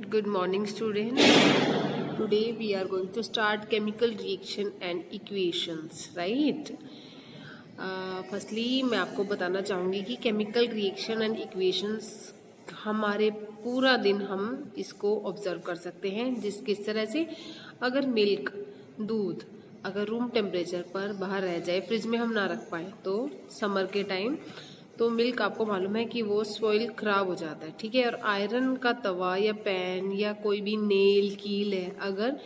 Good morning, students. Today we are going to start chemical reaction and equations, right? Firstly, मैं आपको बताना चाहूँगी कि chemical reaction and equations हमारे पूरा दिन हम इसको ऑब्जर्व कर सकते हैं। किस तरह से, अगर मिल्क दूध अगर रूम टेम्परेचर पर बाहर रह जाए, फ्रिज में हम ना रख पाए, तो समर के टाइम तो मिल्क आपको मालूम है कि वो स्पॉइल खराब हो जाता है, ठीक है। और आयरन का तवा या पैन या कोई भी नेल कील है, अगर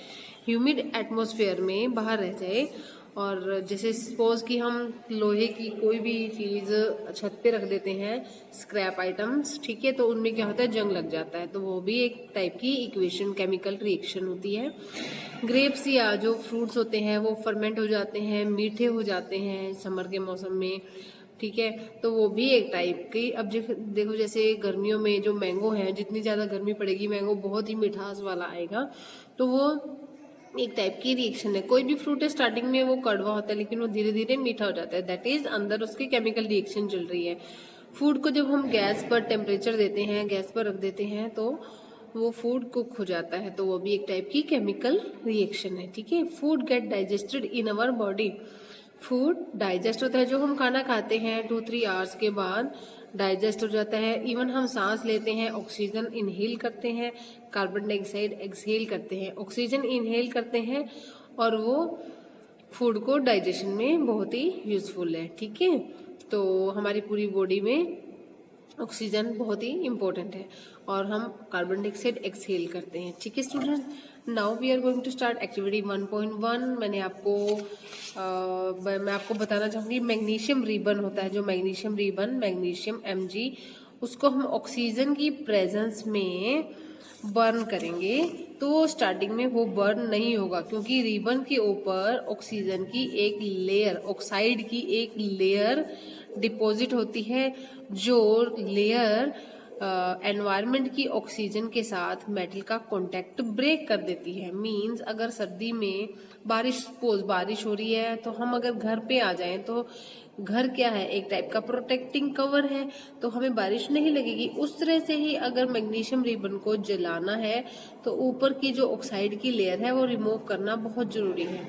ह्यूमिड एटमॉस्फेयर में बाहर रह जाए, और जैसे सपोज कि हम लोहे की कोई भी चीज़ छत पे रख देते हैं, स्क्रैप आइटम्स, ठीक है, तो उनमें क्या होता है, जंग लग जाता है, तो वो भी एक टाइप की इक्वेशन केमिकल रिएक्शन होती है। ग्रेप्स या जो फ्रूट्स होते हैं वो फर्मेंट हो जाते हैं, मीठे हो जाते हैं समर के मौसम में, ठीक है, तो वो भी एक टाइप की। अब देखो जैसे गर्मियों में जो मैंगो है, जितनी ज्यादा गर्मी पड़ेगी मैंगो बहुत ही मिठास वाला आएगा, तो वो एक टाइप की रिएक्शन है। कोई भी फ्रूट है स्टार्टिंग में वो कड़वा होता है, लेकिन वो धीरे धीरे मीठा हो जाता है, दैट इज अंदर उसकी केमिकल रिएक्शन चल रही है। फूड को जब हम गैस पर टेम्परेचर देते हैं, गैस पर रख देते हैं, तो वो फूड कुक हो जाता है, तो वो भी एक टाइप की केमिकल रिएक्शन है, ठीक है। Food gate digested in our body, food digest होता है, जो हम खाना खाते हैं 2-3 आवर्स के बाद डाइजेस्ट हो जाता है। इवन हम सांस लेते हैं, ऑक्सीजन इनहेल करते हैं, कार्बन डाइऑक्साइड एक्सहेल करते हैं, ऑक्सीजन इनहेल करते हैं, और वो फूड को डाइजेशन में बहुत ही यूजफुल है, ठीक है। तो हमारी पूरी बॉडी में ऑक्सीजन बहुत ही इम्पोर्टेंट है, और हम कार्बन डाइऑक्साइड एक्सहेल करते हैं, ठीक है student. Now we are going to start activity 1.1। मैं आपको बताना चाहूंगी, मैग्नीशियम रिबन होता है, जो मैग्नीशियम रिबन, मैग्नीशियम Mg, उसको हम ऑक्सीजन की प्रेजेंस में बर्न करेंगे, तो स्टार्टिंग में वो बर्न नहीं होगा, क्योंकि रिबन के ऊपर ऑक्सीजन की एक लेयर, ऑक्साइड की एक लेयर डिपॉजिट होती है, जो लेयर एनवायरनमेंट की ऑक्सीजन के साथ मेटल का कांटेक्ट ब्रेक कर देती है। मींस अगर सर्दी में बारिश हो रही है, तो हम अगर घर पे आ जाएं, तो घर क्या है, एक टाइप का प्रोटेक्टिंग कवर है, तो हमें बारिश नहीं लगेगी। उस तरह से ही अगर मैग्नीशियम रिबन को जलाना है, तो ऊपर की जो ऑक्साइड की लेयर है वो रिमूव करना बहुत जरूरी है।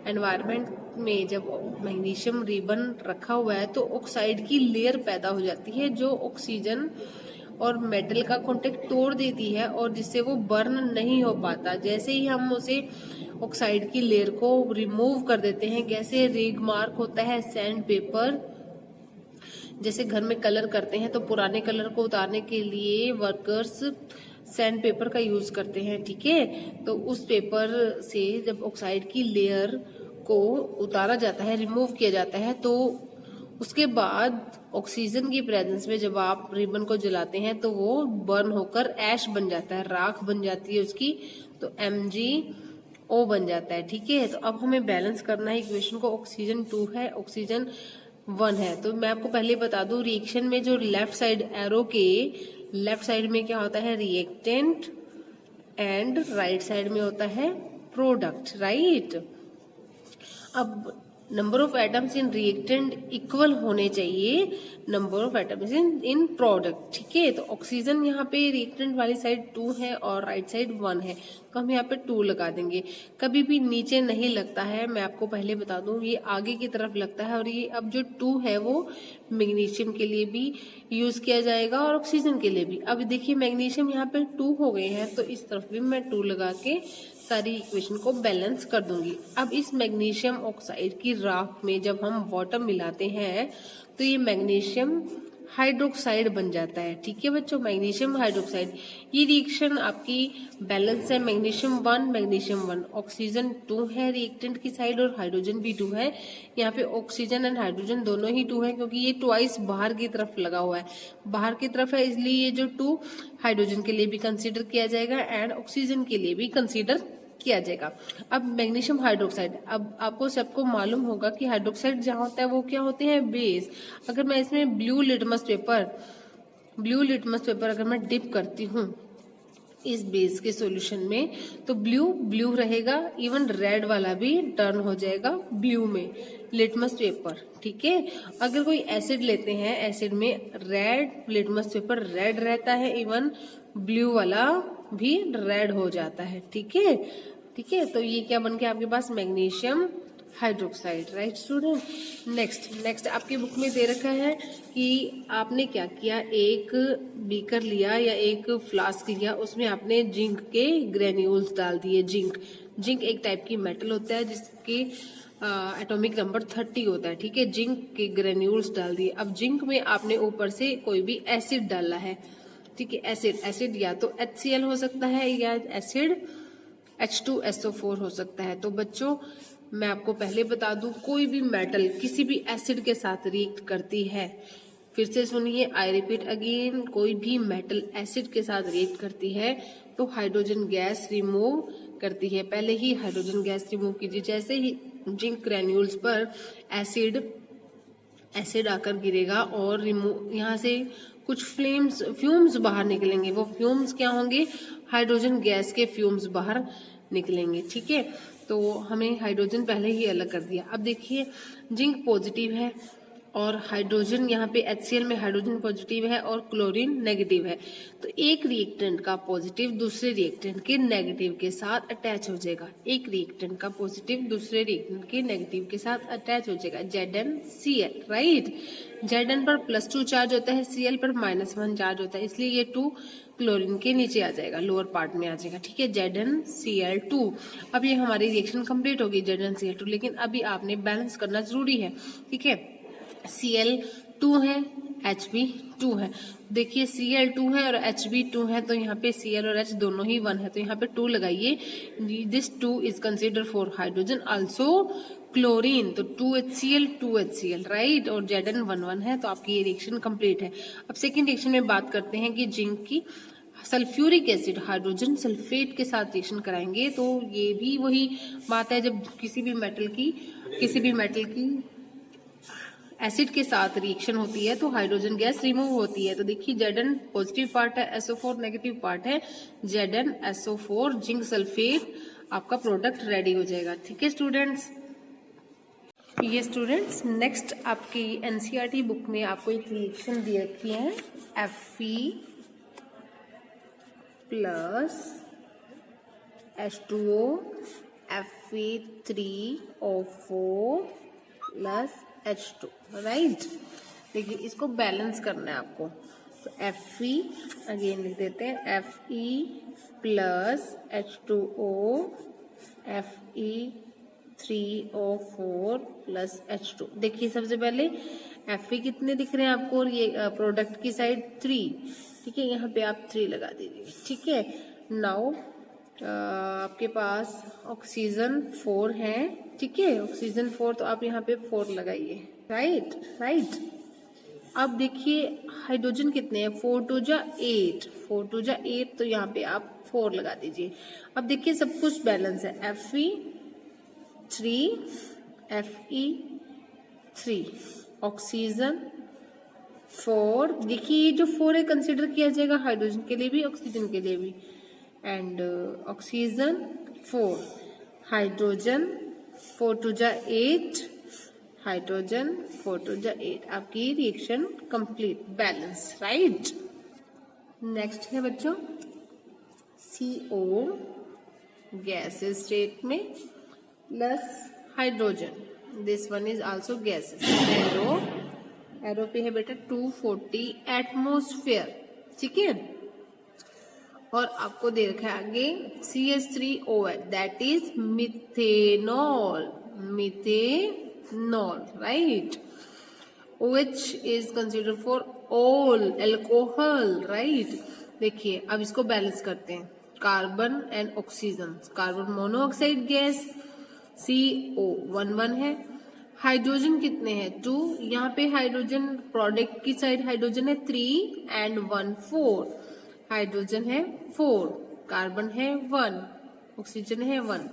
एनवायरनमेंट में जब मैग्नीशियम रिबन रखा हुआ है, तो ऑक्साइड की लेयर पैदा हो जाती है, जो ऑक्सीजन और मेटल का कांटेक्ट तोड़ देती है, और जिससे वो बर्न नहीं हो पाता। जैसे ही हम उसे ऑक्साइड की लेयर को रिमूव कर देते हैं, जैसे रेग मार्क होता है सैंड पेपर, जैसे घर में कलर करते हैं, तो पुराने कलर को उतारने के लिए वर्कर्स सैंड पेपर का यूज करते हैं, ठीक है। तो उस पेपर से जब ऑक्साइड की लेयर को उतारा जाता है, रिमूव किया जाता है, तो उसके बाद ऑक्सीजन की प्रेजेंस में जब आप रिबन को जलाते हैं, तो वो बर्न होकर ऐश बन जाता है, राख बन जाती है उसकी, तो MgO बन जाता है, ठीक है। तो अब हमें बैलेंस करना है इक्वेशन को। ऑक्सीजन 2 है, ऑक्सीजन 1 है। तो मैं आपको पहले बता दूं, रिएक्शन में जो लेफ्ट साइड एरो के लेफ्ट साइड में क्या होता है, रिएक्टेंट, एंड राइट साइड में होता है प्रोडक्ट, राइट। अब number of atoms in reactant equal होने चाहिए number of atoms in product, ठीक है। तो ऑक्सीजन यहाँ पे रिएक्टेंट वाली साइड 2 है और राइट साइड 1 है, तो हम यहाँ पे 2 लगा देंगे। कभी भी नीचे नहीं लगता है, मैं आपको पहले बता दूं, ये आगे की तरफ लगता है। और ये अब जो 2 है वो मैग्नीशियम के लिए भी यूज किया जाएगा और ऑक्सीजन के लिए भी। अब देखिए मैग्नीशियम यहाँ पे 2 हो गए हैं, तो इस तरफ भी मैं 2 लगा के सारी इक्वेशन को बैलेंस कर दूंगी। अब इस मैग्नीशियम ऑक्साइड की राख में जब हम वाटर मिलाते हैं, तो ये मैग्नीशियम हाइड्रोक्साइड बन जाता है, ठीक है बच्चों, मैग्नीशियम हाइड्रोक्साइड। ये रिएक्शन आपकी बैलेंस है, मैग्नीशियम 1 मैग्नीशियम 1, ऑक्सीजन 2 है रिएक्टेंट की साइड, और हाइड्रोजन भी 2 है। यहाँ पे ऑक्सीजन एंड हाइड्रोजन दोनों ही 2 है, क्योंकि ये ट्वाइस बाहर की तरफ लगा हुआ है, बाहर की तरफ है, इसलिए ये जो 2 हाइड्रोजन के लिए भी कंसिडर किया जाएगा एंड ऑक्सीजन के लिए भी कंसिडर किया जाएगा। अब मैग्नीशियम हाइड्रोक्साइड, अब आपको सबको मालूम होगा कि हाइड्रोक्साइड जहां होता है वो क्या होते हैं, बेस। अगर मैं इसमें ब्लू लिटमस पेपर अगर मैं डिप करती हूँ इस बेस के सॉल्यूशन में, तो ब्लू रहेगा, इवन रेड वाला भी टर्न हो जाएगा ब्लू में, लिटमस पेपर, ठीक है। अगर कोई एसिड लेते हैं, एसिड में रेड लिटमस पेपर रेड रहता है, इवन ब्लू वाला भी रेड हो जाता है। ठीक है, ठीक है, तो ये क्या बन गया आपके पास, magnesium hydroxide, right student. Next आपकी बुक में दे रखा है कि आपने क्या किया, एक बीकर लिया या एक फ्लास्क लिया, उसमें आपने जिंक के ग्रेन्यूल्स डाल दिए। जिंक एक टाइप की मेटल होता है जिसके एटॉमिक नंबर 30 होता है। ठीक है, जिंक के ग्रेन्यूल्स डाल दिए। अब जिंक में आपने ऊपर से कोई भी एसिड डाला है। ठीक है, एसिड या तो HCl हो सकता है या एसिड H2SO4 हो सकता है। तो बच्चों मैं आपको पहले बता दूं, कोई भी मेटल किसी भी एसिड के साथ रिएक्ट करती है, फिर से सुनिए, आई रिपीट अगेन, कोई भी मेटल एसिड के साथ रिएक्ट करती है तो हाइड्रोजन गैस रिमूव करती है। पहले ही हाइड्रोजन गैस रिमूव कीजिए। जैसे ही जिंक ग्रेन्यूल्स पर एसिड आकर गिरेगा और यहाँ से कुछ फ्यूम्स बाहर निकलेंगे। वो फ्यूम्स क्या होंगे, हाइड्रोजन गैस के फ्यूम्स बाहर निकलेंगे। ठीक है, तो हमें हाइड्रोजन पहले ही अलग कर दिया। अब देखिए, जिंक पॉजिटिव है और हाइड्रोजन यहाँ पे HCl में हाइड्रोजन पॉजिटिव है और क्लोरीन नेगेटिव है। तो एक रिएक्टेंट का पॉजिटिव दूसरे रिएक्टेंट के नेगेटिव के साथ अटैच हो जाएगा। एक रिएक्टेंट का पॉजिटिव दूसरे रिएक्टेंट के नेगेटिव के साथ अटैच हो जाएगा। ZnCl, right. Zn पर +2 चार्ज होता है, Cl पर -1 चार्ज होता है, इसलिए ये 2 क्लोरीन के नीचे आ जाएगा, लोअर पार्ट में आ जाएगा। ठीक है, ZnCl2। अब ये हमारी रिएक्शन कंप्लीट होगी ZnCl2, लेकिन अभी आपने बैलेंस करना जरूरी है। ठीक है, Cl2 है, Hb2 है। देखिए Cl2 है और Hb2 है, तो यहाँ पे Cl और H दोनों ही 1 है, तो यहाँ पे 2 लगाइए। This 2 is consider for hydrogen also chlorine, तो 2HCl, राइट। और Zn 1 है, तो आपकी ये रिएक्शन कंप्लीट है। अब सेकेंड रिएक्शन में बात करते हैं कि जिंक की सल्फ्यूरिक एसिड हाइड्रोजन सल्फेट के साथ रिएक्शन कराएंगे। तो ये भी वही बात है, जब किसी भी मेटल की एसिड के साथ रिएक्शन होती है तो हाइड्रोजन गैस रिमूव होती है। तो देखिए Zn पॉजिटिव पार्ट है, SO4 नेगेटिव पार्ट है, ZnSO4 जिंक सल्फेट आपका प्रोडक्ट रेडी हो जाएगा। ठीक है स्टूडेंट्स, ये स्टूडेंट्स नेक्स्ट आपकी NCERT बुक में आपको एक रिएक्शन दी रखी है, Fe plus H2O Fe3O4 plus H2, right. देखिए इसको बैलेंस करना है आपको, तो Fe अगेन लिख देते हैं, Fe plus H2O Fe3O4 plus H2। देखिए सबसे पहले Fe कितने दिख रहे हैं आपको, और ये प्रोडक्ट की साइड 3। ठीक है, यहाँ पे आप 3 लगा दीजिए। ठीक है, नाउ आपके पास ऑक्सीजन 4 है। ठीक है, ऑक्सीजन 4, तो आप यहाँ पे 4 लगाइए, राइट। अब देखिए हाइड्रोजन कितने हैं, 4 2 जा 8, 4 2 जा 8, तो यहाँ पे आप 4 लगा दीजिए। अब देखिए सब कुछ बैलेंस है, Fe3 ऑक्सीजन 4। देखिए ये जो 4 है कंसिडर किया जाएगा हाइड्रोजन के लिए भी, ऑक्सीजन के लिए भी। एंड ऑक्सीजन 4, हाइड्रोजन 4 2 जा 8, हाइड्रोजन 4 2 जा 8। आपकी reaction complete, balance, right. Next है बच्चों CO गैस स्टेट में plus hydrogen, this one is also gases. Arrow पे है बेटा 240 एटमोस्फेयर। ठीक है, और आपको दे रखा है आगे CH3OH, that is methanol, right. OH is consider for all alcohol, right. देखिए अब इसको बैलेंस करते हैं, carbon and oxygen, carbon monoxide gas CO1 है। हाइड्रोजन कितने हैं, 2। यहाँ पे हाइड्रोजन प्रोडक्ट की साइड हाइड्रोजन है 3 एंड 1 4, हाइड्रोजन है 4, कार्बन है 1, ऑक्सीजन है 1।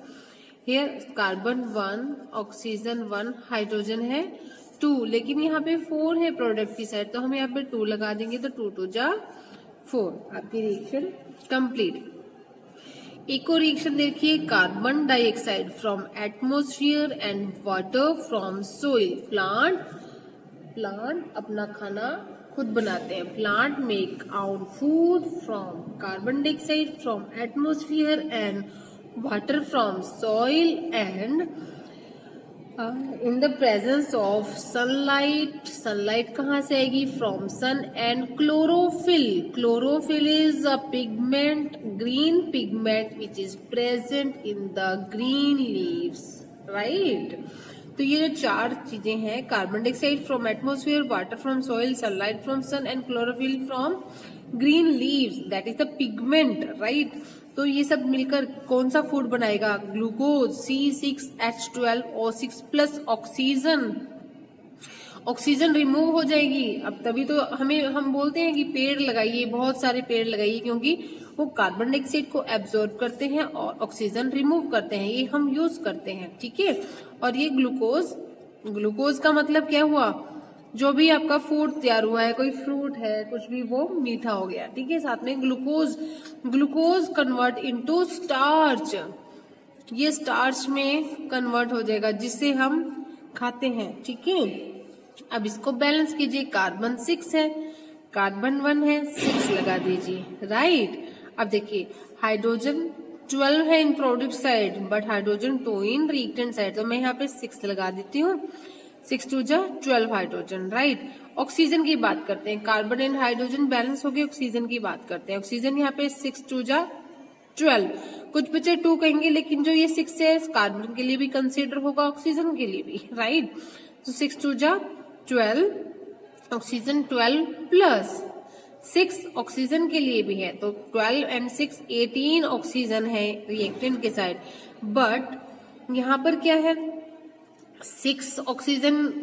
हियर कार्बन 1, ऑक्सीजन 1, हाइड्रोजन है 2, लेकिन यहाँ पे 4 है प्रोडक्ट की साइड, तो हम यहाँ पे 2 लगा देंगे, तो 2 2 जा 4। आपकी रिएक्शन कंप्लीट। एक और रिएक्शन देखिए, carbon dioxide from atmosphere and water from soil. Plant अपना खाना खुद बनाते हैं। Plant make out food from carbon dioxide from atmosphere and water from soil and in the presence of sunlight. Sunlight कहाँ से आएगी? From sun. And chlorophyll. Chlorophyll is a pigment, green pigment which is present in the green leaves, right. तो ये जो चार चीजें हैं, carbon dioxide from atmosphere, water from soil, sunlight from sun and chlorophyll from green leaves, that is the pigment, right. तो ये सब मिलकर कौन सा फूड बनाएगा? Glucose, C6H12O6 plus oxygen. Oxygen remove हो जाएगी। अब तभी तो हम बोलते हैं कि पेड़ लगाइए, बहुत सारे पेड़ लगाइए, क्योंकि वो कार्बन डाइऑक्साइड को एब्जॉर्ब करते हैं और ऑक्सीजन रिमूव करते हैं। ये हम यूज करते हैं, ठीक है। और ये ग्लूकोज, ग्लूकोज का मतलब क्या हुआ? जो भी आपका फूड तैयार हुआ है, कोई फ्रूट है, कुछ भी, वो मीठा हो गया, ठीक है। साथ में glucose, glucose convert into starch. ये स्टार्च में कन्वर्ट हो जाएगा जिससे हम खाते हैं, ठीक है। अब इसको बैलेंस कीजिए। कार्बन 6 है, कार्बन 1 है, 6 लगा दीजिए, राइट। अब देखिए हाइड्रोजन 12 है in product side, but hydrogen 2 in reactant side, तो मैं यहाँ पे 6 लगा देती हूँ। 6 2 जा 12 हाइड्रोजन, राइट। ऑक्सीजन की बात करते हैं। कार्बन एंड हाइड्रोजन बैलेंस हो गए। ऑक्सीजन की बात करते हैं। ऑक्सीजन यहाँ पे 6 2 जा 12, कुछ बच्चे 2 कहेंगे, लेकिन जो ये 6 है कार्बन के लिए भी कंसीडर होगा, ऑक्सीजन के लिए भी, राइट। तो 6 2 जा 12, ऑक्सीजन 12 प्लस 6 ऑक्सीजन के लिए भी है, तो 12 एंड 6 18 ऑक्सीजन है रिएक्टेंट के साइड। बट यहाँ पर क्या है? 6 oxygen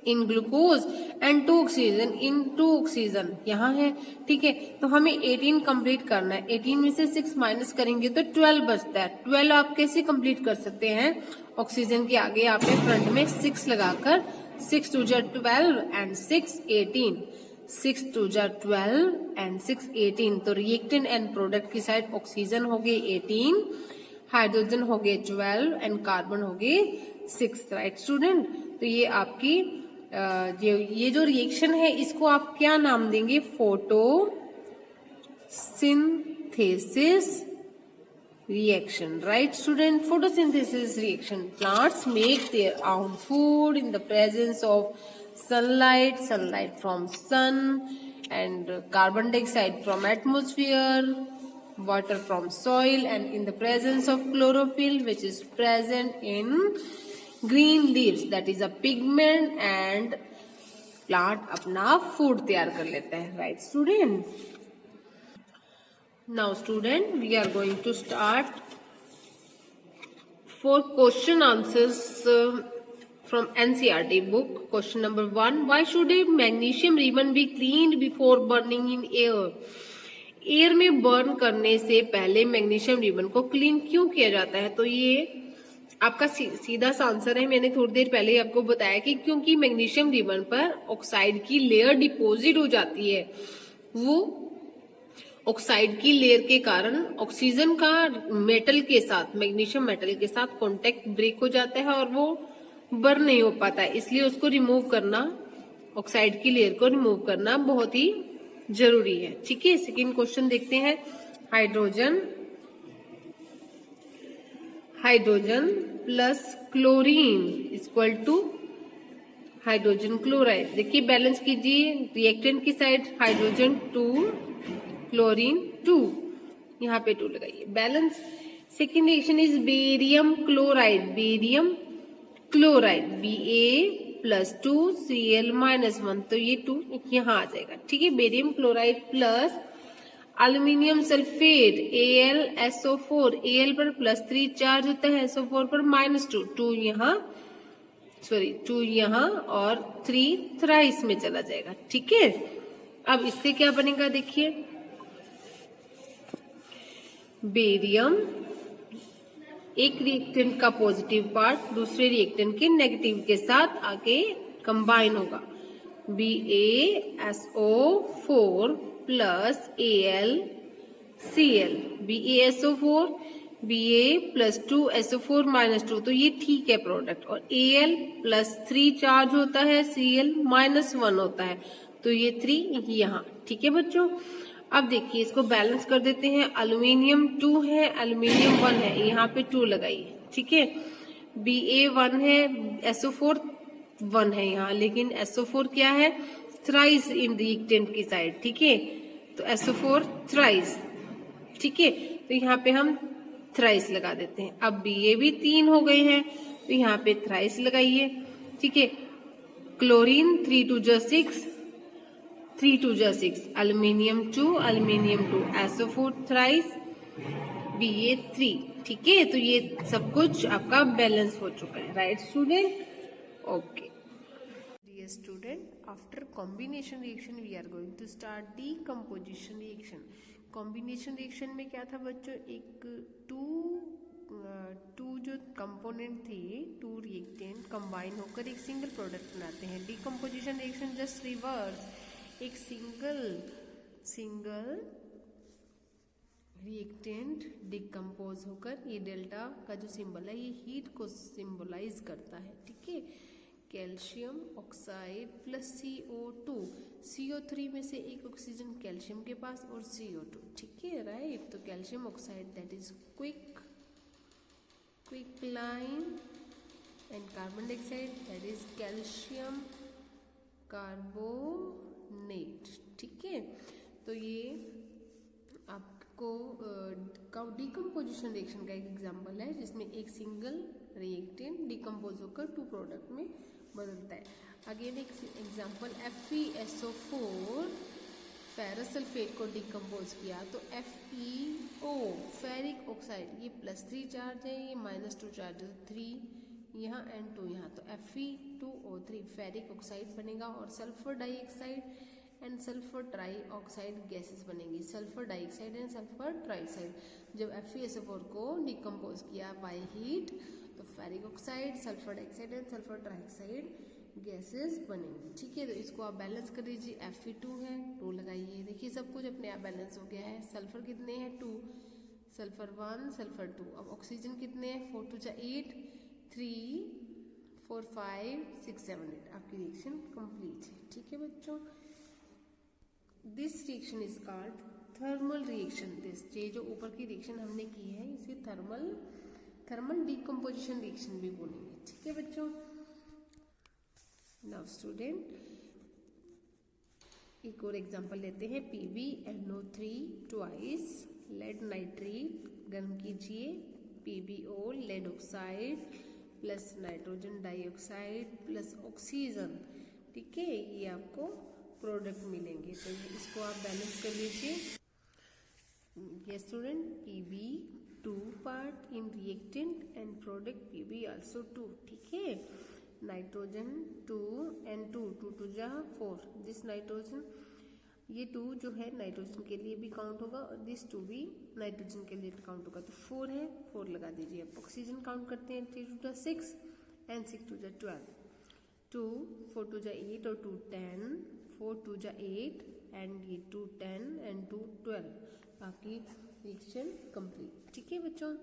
in glucose and 2 oxygen in 2 oxygen यहाँ है, ठीक है। तो हमें 18 कंप्लीट करना है। 18 में से 6 माइनस करेंगे तो 12 बचता है। 12 आप कैसे कंप्लीट कर सकते हैं? ऑक्सीजन के आगे आपने फ्रंट में 6 लगाकर, 6 2 जा 12 एंड 6 18, 6 2 जा 12 एंड 6 18। तो रिएक्टेंट एंड प्रोडक्ट की साइड ऑक्सीजन हो गए 18, हाइड्रोजन हो गए 12 एंड कार्बन हो गए 6, राइट स्टूडेंट। तो ये आपकी ये जो रिएक्शन है इसको आप क्या नाम देंगे? Photosynthesis reaction, right student? Photosynthesis reaction. Plants make their own food in the presence of sunlight, sunlight from sun, and carbon dioxide from atmosphere, water from soil, and in the presence of chlorophyll, which is present in green leaves, that is a pigment, and plant अपना food तैयार कर लेता है, right student? Now student, we are going to start for question answers from NCERT book. Question number 1, why should a magnesium ribbon be cleaned before burning in air? Air में burn करने से पहले magnesium ribbon को clean क्यों किया जाता है? तो ये आपका सीधा सा आंसर है। मैंने थोड़ी देर पहले आपको बताया कि क्योंकि मैग्नीशियम रिबन पर ऑक्साइड की लेयर डिपॉजिट हो जाती है। वो ऑक्साइड की लेयर के कारण ऑक्सीजन का मेटल के साथ, मैग्नीशियम मेटल के साथ कांटेक्ट ब्रेक हो जाता है और वो बर्न नहीं हो पाता है। इसलिए उसको रिमूव करना, ऑक्साइड की लेयर को रिमूव करना बहुत ही जरूरी है। ठीक है, सेकेंड क्वेश्चन देखते हैं। Hydrogen plus chlorine equal to hydrogen chloride. देखिए बैलेंस कीजिए, रिएक्टेंट की साइड हाइड्रोजन 2, क्लोरीन 2, यहाँ पे 2 लगाइए, balance. Second reaction is barium chloride, barium chloride Ba+2Cl-1, तो ये 2 यहाँ आ जाएगा। ठीक है, barium chloride plus aluminium sulphate AlSO4, Al पर +3 चार्ज होता है, SO4 पर -2, 2 यहाँ और 3 थ्राइस में चला जाएगा। ठीक है, अब इससे क्या बनेगा देखिए, बेरियम एक रिएक्टेंट का पॉजिटिव पार्ट दूसरे रिएक्टेंट के नेगेटिव के साथ आके कंबाइन होगा, BaSO4 plus AlCl, BaSO4 Ba+2SO4 -2, तो ये ठीक है प्रोडक्ट। और Al +3 चार्ज होता है, Cl -1 होता है, तो ये 3 यहाँ, ठीक है बच्चों। अब देखिए इसको बैलेंस कर देते हैं। एल्यूमिनियम 2 है, एल्यूमिनियम 1 है, यहाँ पे 2 लगाइए, ठीक है। Ba1 है, SO4 1 है यहाँ, लेकिन SO4 क्या है, थ्राइस इन रिएक्टेंट की साइड, ठीक है। तो SO4 थ्राइस, ठीक है। तो यहाँ पे हम थ्राइस लगा देते हैं। अब Ba भी 3 हो गए हैं, तो यहाँ पे थ्राइस लगाइए, ठीक है। क्लोरीन 3 2 जा 6, 3 2 जा 6, aluminium 2, aluminium 2, SO4 thrice, Ba3, ठीक है। तो ये सब कुछ आपका बैलेंस हो चुका है, right student? Okay dear student, after combination reaction we are going to start decomposition reaction. Combination reaction में क्या था बच्चों, एक टू जो कंपोनेंट थे, 2 रिएक्टेंट कंबाइन होकर एक सिंगल प्रोडक्ट बनाते हैं। डीकम्पोजिशन रिएक्शन जस्ट रिवर्स, एक सिंगल रिएक्टेंट डिकम्पोज होकर, ये डेल्टा का जो सिंबल है ये हीट को सिंबलाइज करता है, ठीक है। Calcium oxide plus CO2, CO3 में से एक ऑक्सीजन कैल्शियम के पास और CO2, ठीक है, राइट। तो calcium oxide that is quicklime and carbon dioxide that is calcium carbonate, ठीक है। तो ये आपको डीकम्पोजिशन रिएक्शन का एक एग्जांपल है जिसमें एक सिंगल रिएक्टेंट डिकम्पोज होकर 2 प्रोडक्ट में बदलता है। अगेन एक एग्जांपल, FeSO4 फेरस सल्फेट को डिकम्पोज किया तो FeO फेरिक ऑक्साइड, ये +3 चार्ज है, ये -2 चार्ज है, 3 यहाँ एंड 2 यहाँ, तो Fe2O3 फेरिक ऑक्साइड बनेगा और sulphur dioxide and sulphur trioxide gases बनेंगी, sulphur dioxide and sulphur trioxide. जब FeSO4 को डिकम्पोज किया बाय हीट तो ferric oxide, sulphur dioxide and sulphur trioxide gases बनेंगी, ठीक है। तो इसको आप बैलेंस कर लीजिए, Fe2 है, 2 लगाइए, देखिए सब कुछ अपने आप बैलेंस हो गया है। सल्फर कितने हैं, 2, सल्फर 1, सल्फर 2। अब ऑक्सीजन कितने हैं, 4 2 जा 8, 3 4 5 6 7 8। आपकी रिएक्शन कंप्लीट है, ठीक है बच्चों। This reaction is called thermal reaction. This ये जो ऊपर की रिएक्शन हमने की है इसे थर्मल डीकम्पोजिशन रिएक्शन भी बोलेंगे, ठीक है बच्चों। नाउ स्टूडेंट एक और एग्जांपल लेते हैं, PbNO3 ट्वाइस लेड नाइट्रेट, गर्म कीजिए, PbO lead oxide plus nitrogen dioxide plus oxygen, ठीक है, ये आपको प्रोडक्ट मिलेंगे। तो इसको आप बैलेंस कर लीजिए। ये student Pb 2 part in reactant and product Pb also 2, ठीक है। नाइट्रोजन 2 and 2 2 2 जा 4, दिस नाइट्रोजन, ये 2 जो है नाइट्रोजन के लिए भी काउंट होगा और दिस 2 भी नाइट्रोजन के लिए काउंट होगा, तो 4 है, 4 लगा दीजिए। अब ऑक्सीजन काउंट करते हैं, 3 2 जा 6 एंड 6 2 जा 12, 2 4 2 जा 8 और 2 10, 4 2 जा 8 एंड ये 2 10 एंड 2 12। आपकी रिएक्शन कंप्लीट, ठीक है बच्चों।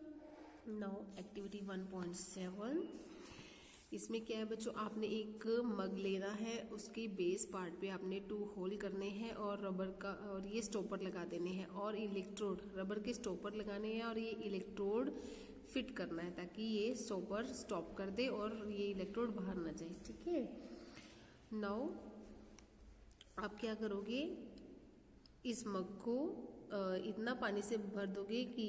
नाउ एक्टिविटी 1.7, इसमें क्या है बच्चों, आपने एक मग लेना है, उसके बेस पार्ट पे आपने 2 होल करने हैं और रबर का और ये स्टॉपर लगा देने हैं और इलेक्ट्रोड, रबर के स्टॉपर लगाने हैं और ये इलेक्ट्रोड फिट करना है ताकि ये स्टॉपर स्टॉप कर दे और ये इलेक्ट्रोड बाहर ना जाए, ठीक है। नाउ आप क्या करोगे, इस मग को इतना पानी से भर दोगे कि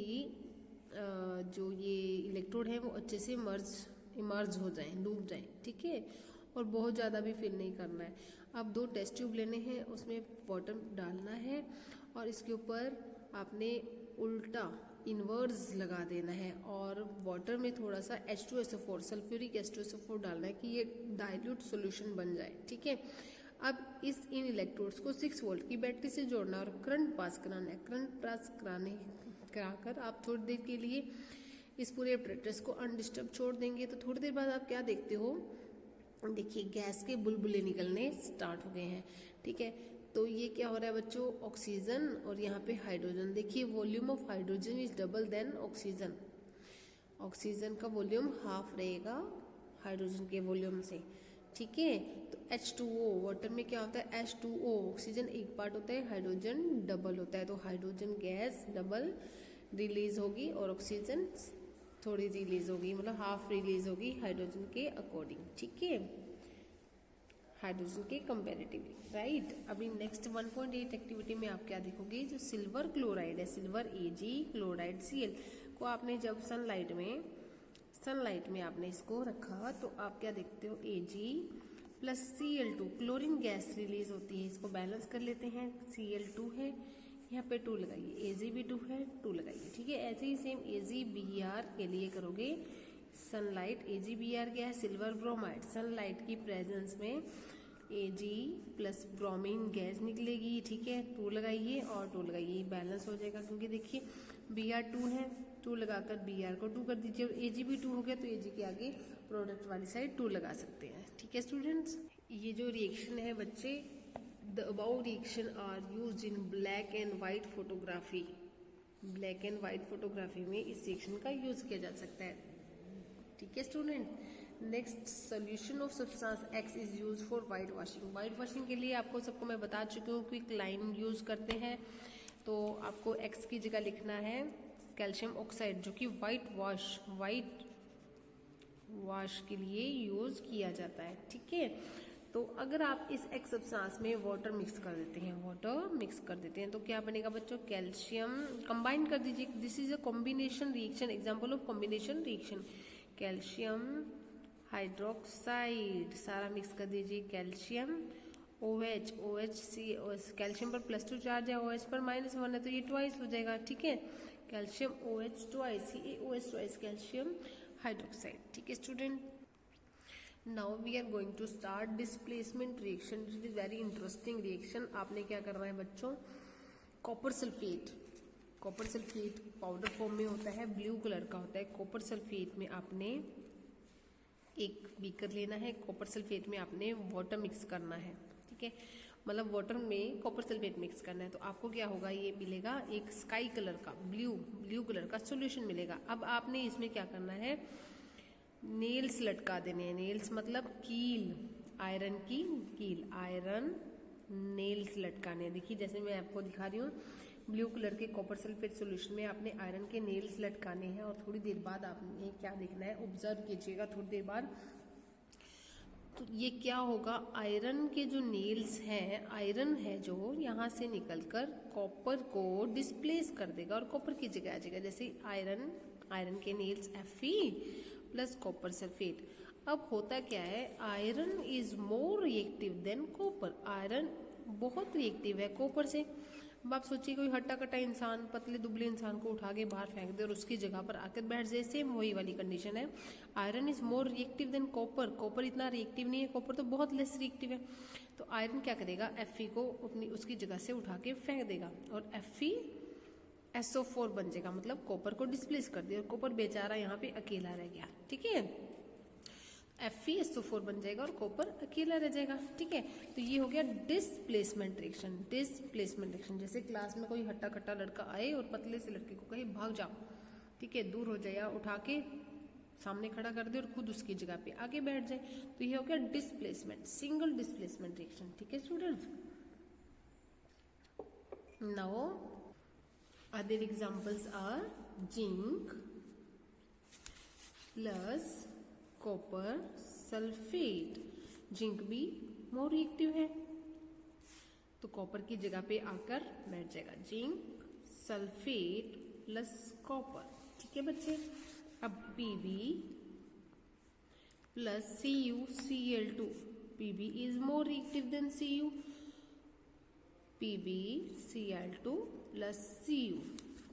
जो ये इलेक्ट्रोड है वो अच्छे से इमर्ज हो जाए, डूब जाए, ठीक है। और बहुत ज़्यादा भी फिल नहीं करना है। अब 2 टेस्ट ट्यूब लेने हैं, उसमें वाटर डालना है और इसके ऊपर आपने उल्टा इन्वर्स लगा देना है और वाटर में थोड़ा सा H2SO4 सल्फ्यूरिक H2SO4 डालना है कि ये डाइल्यूट सॉल्यूशन बन जाए, ठीक है। अब इन इलेक्ट्रोड्स को 6 वोल्ट की बैटरी से जोड़ना और करंट पास कराना है। करंट पास कराकर आप थोड़ी देर के लिए इस पूरे apparatus को अनडिस्टर्ब छोड़ देंगे। तो थोड़ी देर बाद आप क्या देखते हो, देखिए गैस के बुलबुले निकलने स्टार्ट हो गए हैं, ठीक है। तो ये क्या हो रहा है बच्चों, ऑक्सीजन और यहाँ पे हाइड्रोजन, देखिए volume of hydrogen is double than oxygen. Oxygen का वॉल्यूम हाफ रहेगा हाइड्रोजन के वॉल्यूम से, ठीक है। तो H2O वाटर में क्या होता है, H2O ऑक्सीजन एक पार्ट होता है, हाइड्रोजन डबल होता है। तो हाइड्रोजन गैस डबल रिलीज होगी और ऑक्सीजन थोड़ी रिलीज होगी, मतलब हाफ रिलीज होगी हाइड्रोजन के अकॉर्डिंग, ठीक है, हाइड्रोजन के कंपैरेटिवली, राइट। अभी नेक्स्ट 1.8 एक्टिविटी में आप क्या देखोगे, जो सिल्वर क्लोराइड है, सिल्वर Ag क्लोराइड Cl को आपने जब सनलाइट में आपने इसको रखा तो आप क्या देखते हो, Ag plus Cl2 chlorine gas release होती है। इसको बैलेंस कर लेते हैं, Cl2 है, यहाँ पे 2 लगाइए, Ag भी 2 है, 2 लगाइए, ठीक है। ऐसे ही सेम AgBr के लिए करोगे, सनलाइट AgBr क्या है, सिल्वर ब्रोमाइड, सनलाइट की प्रेजेंस में Ag प्लस ब्रोमीन गैस निकलेगी, ठीक है, 2 लगाइए और 2 लगाइए, बैलेंस हो जाएगा। क्योंकि देखिए Br 2 है, 2 लगाकर Br को 2 कर दीजिए और Ag भी 2 हो गया, तो Ag के आगे प्रोडक्ट वाली साइड 2 लगा सकते हैं, ठीक है स्टूडेंट्स। ये जो रिएक्शन है बच्चे, the about reaction are used in black and white photography, black and white photography में इस रिएक्शन का यूज किया जा सकता है, ठीक है student. Next, solution of substance X is use for white washing. White washing के लिए आपको सबको मैं बता चुकी हूँ, क्विक लाइन यूज करते हैं, तो आपको X की जगह लिखना है कैल्शियम ऑक्साइड, जो कि व्हाइट वॉश के लिए यूज किया जाता है, ठीक है। तो अगर आप इस X सब्सटेंस में वाटर मिक्स कर देते हैं तो क्या बनेगा बच्चों, कैल्शियम कंबाइन कर दीजिए, this is a combination reaction, example of combination reaction, calcium hydroxide सारा मिक्स कर दीजिए, कैल्शियम OH कैल्शियम पर +2 चार्ज है, OH पर -1 है, तो ये ट्वाइस हो जाएगा, ठीक है, calcium OH twice, CaOH twice calcium hydroxide, ठीक है student. Now we are going to start displacement reaction, it is very interesting reaction. आपने क्या करना है बच्चों, कॉपर सल्फेट पाउडर फॉर्म में होता है, ब्लू कलर का होता है। कॉपर सल्फेट में आपने एक बीकर लेना है, कॉपर सल्फेट में आपने वाटर मिक्स करना है, ठीक है, मतलब वाटर में कॉपर सल्फेट मिक्स करना है। तो आपको क्या होगा, ये मिलेगा एक स्काई कलर का ब्लू कलर का सॉल्यूशन मिलेगा। अब आपने इसमें क्या करना है, नेल्स लटका देने हैं, नेल्स मतलब कील, आयरन की कील, आयरन नेल्स लटकाने। देखिए जैसे मैं आपको दिखा रही हूँ, ब्लू कलर के कॉपर सल्फेट सॉल्यूशन में आपने आयरन के नेल्स लटकाने हैं और थोड़ी देर बाद आपने क्या देखना है, ऑब्जर्व कीजिएगा थोड़ी देर बाद, तो ये क्या होगा, आयरन के जो नेल्स हैं, आयरन है जो यहाँ से निकलकर कॉपर को डिस्प्लेस कर देगा और कॉपर की जगह आ जाएगा। जैसे आयरन के nails Fe plus copper sulphate. अब होता क्या है, iron is more reactive than copper, iron बहुत रिएक्टिव है कॉपर से। अब आप सोचिए कोई हट्टा कट्टा इंसान, पतले दुबले इंसान को उठा के बाहर फेंक दे और उसकी जगह पर आकर बैठ जाए, सेम वही वाली कंडीशन है। Iron is more reactive than copper, copper इतना रिएक्टिव नहीं है, कॉपर तो बहुत लेस रिएक्टिव है। तो आयरन क्या करेगा, Fe को अपनी उसकी जगह से उठा के फेंक देगा और FeSO4 बन जाएगा, मतलब कॉपर को डिस्प्लेस कर दिया और कॉपर बेचारा यहाँ पे अकेला रह गया, ठीक है, FeSO4 बन जाएगा और कॉपर अकेला रह जाएगा, ठीक है। तो ये हो गया डिस्प्लेसमेंट रिएक्शन। जैसे क्लास में कोई हट्टा कट्टा लड़का आए और पतले से लड़के को कहे भाग जाओ, ठीक है, दूर हो जाए, या उठा के सामने खड़ा कर दे और खुद उसकी जगह पे आके बैठ जाए, तो ये हो गया डिस्प्लेसमेंट, सिंगल डिस्प्लेसमेंट रिएक्शन, ठीक है students. Now other examples are zinc plus copper sulphate, zinc भी मोर रिएक्टिव है तो कॉपर की जगह पे आकर बैठ जाएगा, जिंक सल्फेट प्लस कॉपर, ठीक है बच्चे। अब Pb plus CuCl2, Pb is more reactive then Cu, PbCl2 plus Cu,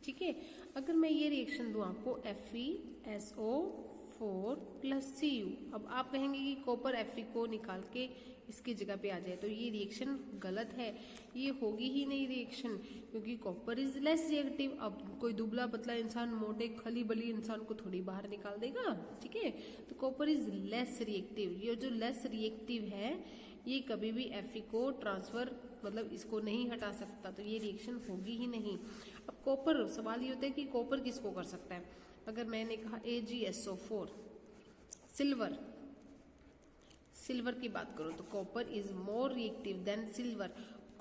ठीक है। अगर मैं ये रिएक्शन दूं आपको FeSO4 प्लस Cu, अब आप कहेंगे कि कॉपर Fe को निकाल के इसकी जगह पे आ जाए, तो ये रिएक्शन गलत है, ये होगी ही नहीं रिएक्शन, क्योंकि कॉपर इज लेस रिएक्टिव। अब कोई दुबला पतला इंसान मोटे खली बली इंसान को थोड़ी बाहर निकाल देगा, ठीक है, तो कॉपर इज लेस रिएक्टिव। ये जो लेस रिएक्टिव है ये कभी भी Fe को ट्रांसफर, मतलब इसको नहीं हटा सकता, तो ये रिएक्शन होगी ही नहीं। अब कॉपर, सवाल ये होता है कि कॉपर किसको कर सकता है। अगर मैंने कहा AgSO4, सिल्वर की बात करो तो copper is more reactive then silver.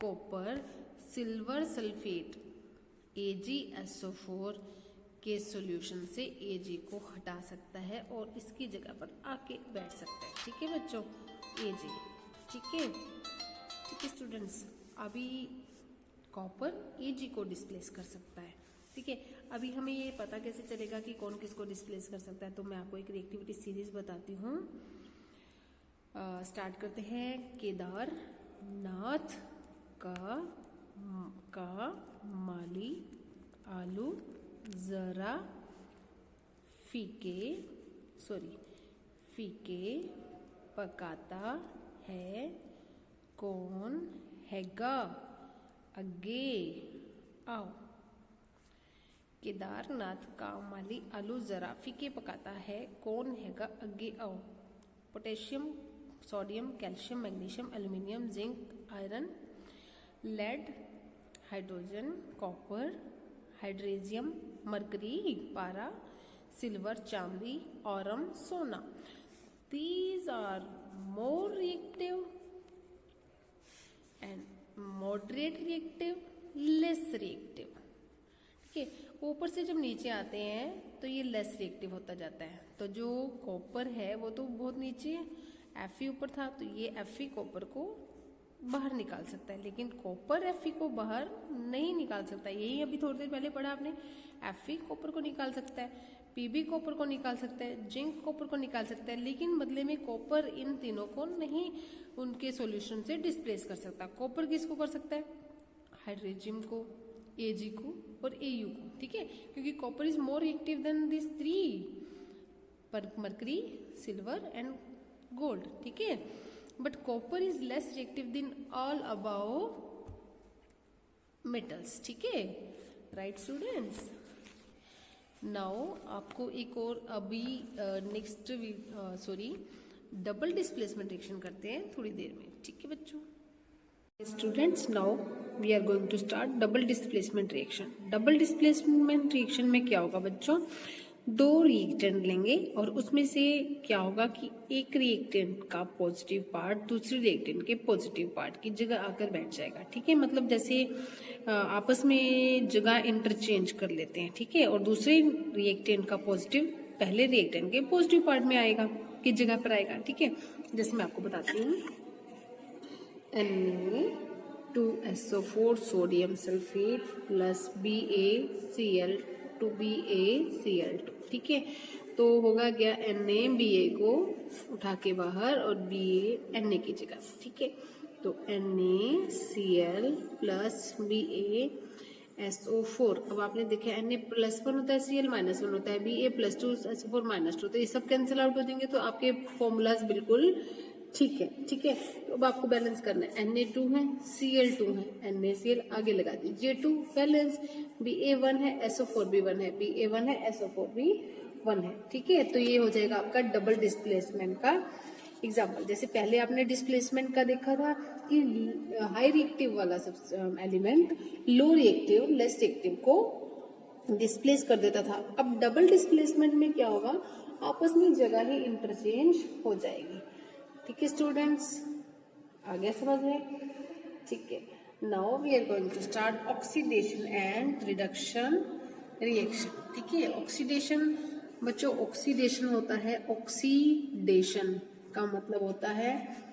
Copper silver sulphate AgSO4 के सॉल्यूशन से Ag को हटा सकता है और इसकी जगह पर आके बैठ सकता है। ठीक है बच्चों, Ag। ठीक है स्टूडेंट्स, अभी कॉपर Ag को डिस्प्लेस कर सकता है। ठीक है, अभी हमें ये पता कैसे चलेगा कि कौन किसको डिस्प्लेस कर सकता है, तो मैं आपको एक रिएक्टिविटी सीरीज बताती हूँ। स्टार्ट करते हैं। केदारनाथ का माली आलू जरा फीके पकाता है, कौन हैगा आगे आओ। केदारनाथ का माली आलू जरा फीके पकाता है, कौन हैगा आगे आओ। Potassium, sodium, calcium, magnesium, aluminium, zinc, iron, lead, hydrogen, copper, hydrargyrum, mercury, पारा, सिल्वर, चांदी, औरम, सोना। These are more reactive and moderate reactive, less reactive। ठीक है, ऊपर से जब नीचे आते हैं तो ये लेस रिएक्टिव होता जाता है। तो जो कॉपर है वो तो बहुत नीचे है, Fe ऊपर था, तो ये Fe कॉपर को बाहर निकाल सकता है, लेकिन कॉपर Fe को बाहर नहीं निकाल सकता। यही अभी थोड़ी देर पहले पढ़ा आपने। Fe कॉपर को निकाल सकता है, Pb कॉपर को निकाल सकता है, जिंक कॉपर को निकाल सकता है, लेकिन बदले में कॉपर इन तीनों को नहीं उनके सॉल्यूशन से डिस्प्लेस कर सकता। कॉपर किसको कर सकता है? हाइड्रोजियम को, Ag को और Au को। ठीक है, क्योंकि copper is more reactive than this three, पर मरकरी, सिल्वर एंड गोल्ड। ठीक है, but copper is less reactive than all above metals. ठीक है, राइट स्टूडेंट्स। नाउ आपको एक और अभी नेक्स्ट डबल डिस्प्लेसमेंट रिएक्शन करते हैं थोड़ी देर में। ठीक है बच्चों। Students, now we are going to start double displacement reaction. Double displacement reaction में क्या होगा बच्चों, दो रिएक्टेंट लेंगे और उसमें से क्या होगा कि एक रिएक्टेंट का पॉजिटिव पार्ट दूसरे रिएक्टेंट के पॉजिटिव पार्ट की जगह आकर बैठ जाएगा। ठीक है, मतलब जैसे आपस में जगह इंटरचेंज कर लेते हैं। ठीक है, और दूसरे रिएक्टेंट का पॉजिटिव पहले रिएक्टेंट के पॉजिटिव पार्ट में आएगा, किस जगह पर आएगा। ठीक है, जैसे मैं आपको बताती हूँ, Na2SO4 sodium sulphate plus BaCl2BaCl2। ठीक है, तो होगा क्या, Na Ba को उठा के बाहर और Ba Na की जगह। ठीक है, तो NaCl प्लस BaSO4। अब आपने देखा Na +1 होता है, Cl -1 होता है, Ba +2 SO4 -2, तो ये सब कैंसिल आउट हो जाएंगे, तो आपके फॉर्मूलाज बिल्कुल ठीक है। ठीक है, तो अब आपको बैलेंस करना है। Na2 है, Cl2 है, NaCl आगे लगा दीजिए, J2 बैलेंस, Ba1 है, SO4 भी 1 है, Ba1 है, SO4 भी 1 है। ठीक है, तो ये हो जाएगा आपका डबल डिस्प्लेसमेंट का एग्जाम्पल। जैसे पहले आपने डिस्प्लेसमेंट का देखा था कि हाई रिएक्टिव वाला सब element low reactive less reactive को डिस्प्लेस कर देता था। अब डबल डिस्प्लेसमेंट में क्या होगा, आपस में जगह ही इंटरचेंज हो जाएगी। ठीक है स्टूडेंट्स, आ गया समझ में। ठीक है, now we are going to start oxidation and reduction reaction. ठीक है, ऑक्सीडेशन बच्चों, ऑक्सीडेशन होता है, ऑक्सीडेशन का मतलब होता है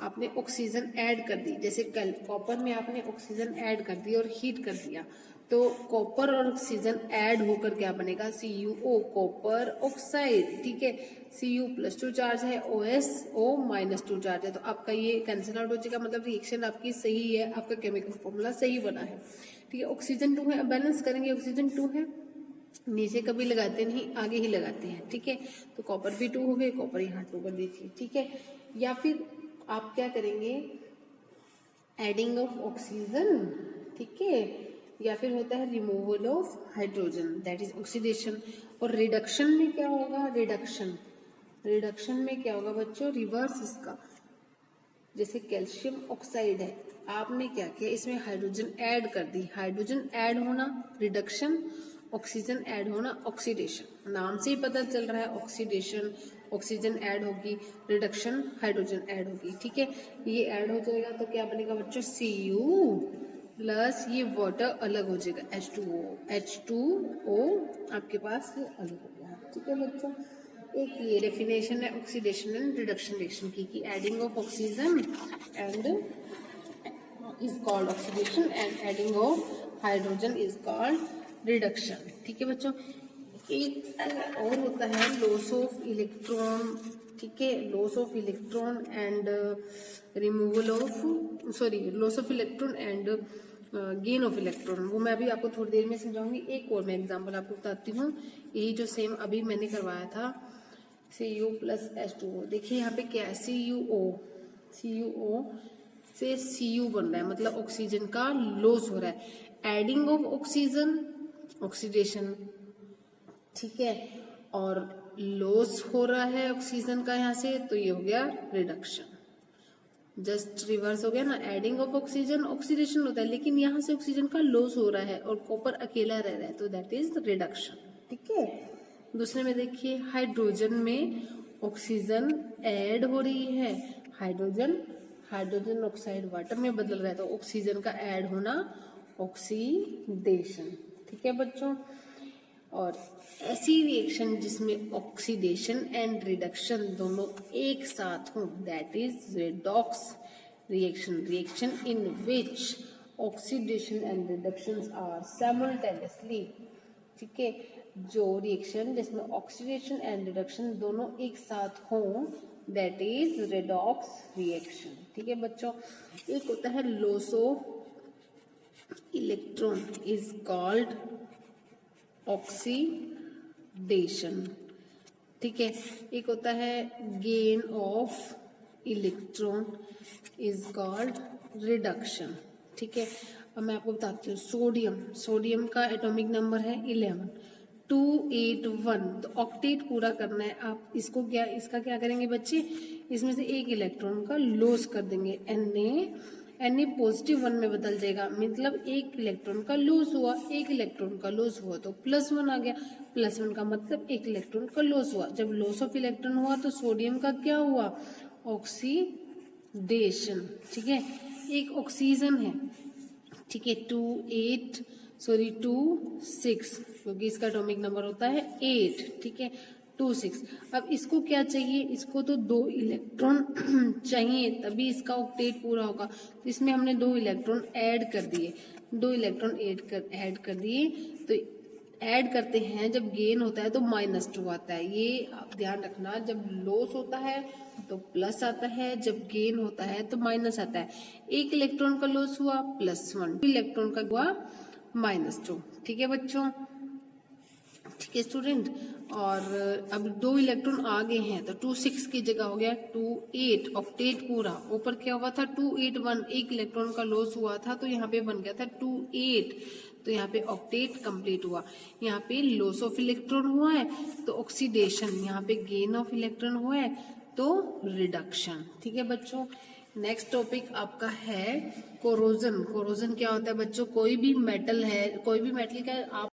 आपने ऑक्सीजन ऐड कर दी। जैसे कल कॉपर में आपने ऑक्सीजन ऐड कर दी और हीट कर दिया, तो कॉपर और ऑक्सीजन ऐड होकर क्या बनेगा, CuO, कॉपर ऑक्साइड। ठीक है, Cu+2 चार्ज है, OSO-2 चार्ज है, तो आपका ये कैंसिल आउट हो जाएगा, मतलब रिएक्शन आपकी सही है, आपका केमिकल फॉर्मूला सही बना है। ठीक है, ऑक्सीजन 2 है, अब बैलेंस करेंगे, ऑक्सीजन 2 है, नीचे कभी लगाते नहीं, आगे ही लगाते हैं। ठीक है, तो कॉपर भी 2 हो गए, कॉपर यहाँ 2 कर दीजिए। ठीक है, या फिर आप क्या करेंगे, एडिंग ऑफ ऑक्सीजन। ठीक है, या फिर होता है removal of hydrogen, that is oxidation. और रिडक्शन में क्या होगा, रिडक्शन में क्या होगा बच्चों, रिवर्स इसका। जैसे कैल्शियम ऑक्साइड है, आपने क्या किया, इसमें हाइड्रोजन ऐड कर दी, हाइड्रोजन ऐड होना रिडक्शन, ऑक्सीजन ऐड होना ऑक्सीडेशन। नाम से ही पता चल रहा है ऑक्सीडेशन, ऑक्सीजन ऐड होगी, रिडक्शन हाइड्रोजन ऐड होगी। ठीक है, ये ऐड हो जाएगा तो क्या बनेगा बच्चों, Cu प्लस ये वाटर अलग हो जाएगा H2O आपके पास ये अलग हो गया। ठीक है बच्चों, एक ये डेफिनेशन है ऑक्सीडेशन एंड रिडक्शन रिएक्शन की adding of oxygen and is called oxidation and adding of hydrogen is called reduction. ठीक है बच्चों, एक और होता है लॉस ऑफ इलेक्ट्रॉन। ठीक है, loss of electron and removal of loss of electron and gain of electron, वो मैं अभी आपको थोड़ी देर में समझाऊंगी। एक और मैं एग्जांपल आपको बताती हूँ, यही जो सेम अभी मैंने करवाया था, Cu प्लस H2O। देखिए यहाँ पे क्या है, CuO से Cu बन रहा है, मतलब ऑक्सीजन का लॉस हो रहा है। एडिंग ऑफ ऑक्सीजन ऑक्सीडेशन, ठीक है, और लॉस हो रहा है ऑक्सीजन का यहाँ से, तो ये हो गया रिडक्शन। जस्ट रिवर्स हो गया ना, एडिंग ऑफ ऑक्सीजन ऑक्सीडेशन होता है, लेकिन यहाँ से ऑक्सीजन का लॉस हो रहा है और कॉपर अकेला रह रहा है, तो दैट इज रिडक्शन। ठीक है, दूसरे में देखिए हाइड्रोजन में ऑक्सीजन ऐड हो रही है, हाइड्रोजन ऑक्साइड वाटर में बदल रहा है, तो ऑक्सीजन का ऐड होना ऑक्सीडेशन। ठीक है बच्चों, और ऐसी रिएक्शन जिसमें ऑक्सीडेशन एंड रिडक्शन दोनों एक साथ हों, that is redox reaction in which oxidation and reduction are simultaneously. ठीक है, जो रिएक्शन जिसमें ऑक्सीडेशन एंड रिडक्शन दोनों एक साथ हों, दैट इज रेडॉक्स रिएक्शन। ठीक है बच्चों, एक होता है loss of electron is called oxidation. ठीक है, एक होता है gain of electron is called reduction. ठीक है, अब मैं आपको बताती हूँ, सोडियम का एटॉमिक नंबर है 11, 281, तो ऑक्टेट पूरा करना है। आप इसका क्या करेंगे बच्चे, इसमें से एक इलेक्ट्रॉन का लॉस कर देंगे, Na पॉजिटिव 1 में बदल जाएगा, मतलब एक इलेक्ट्रॉन का लॉस हुआ, तो +1 आ गया, +1 का मतलब एक इलेक्ट्रॉन का लॉस हुआ। जब लॉस ऑफ इलेक्ट्रॉन हुआ तो सोडियम का क्या हुआ, ऑक्सीडेशन। ठीक है, एक ऑक्सीजन है, ठीक है, 26, क्योंकि इसका एटॉमिक नंबर होता है 8। ठीक है, 26। अब इसको क्या चाहिए, इसको तो 2 इलेक्ट्रॉन चाहिए, तभी इसका ऑक्टेट पूरा होगा। तो इसमें हमने 2 इलेक्ट्रॉन ऐड कर दिए, तो ऐड करते हैं, जब गेन होता है तो -2 आता है। ये आप ध्यान रखना, जब लॉस होता है तो प्लस आता है, जब गेन होता है तो माइनस आता है। एक इलेक्ट्रॉन का लॉस हुआ +1, इलेक्ट्रॉन का हुआ -2। ठीक है बच्चों, ठीक है स्टूडेंट, और अब 2 इलेक्ट्रॉन आगे हैं, तो 26 की जगह हो गया 28, ऑक्टेट पूरा। ऊपर क्या हुआ था 281, एक इलेक्ट्रॉन का लॉस हुआ था, तो यहाँ पे बन गया था 28, तो यहाँ पे ऑक्टेट कंप्लीट हुआ। यहाँ पे लॉस ऑफ इलेक्ट्रॉन हुआ है तो ऑक्सीडेशन, यहाँ पे गेन ऑफ इलेक्ट्रॉन हुआ है तो रिडक्शन। ठीक है बच्चों, नेक्स्ट टॉपिक आपका है कोरोजन। कोरोजन क्या होता है बच्चों, कोई भी मेटल का आप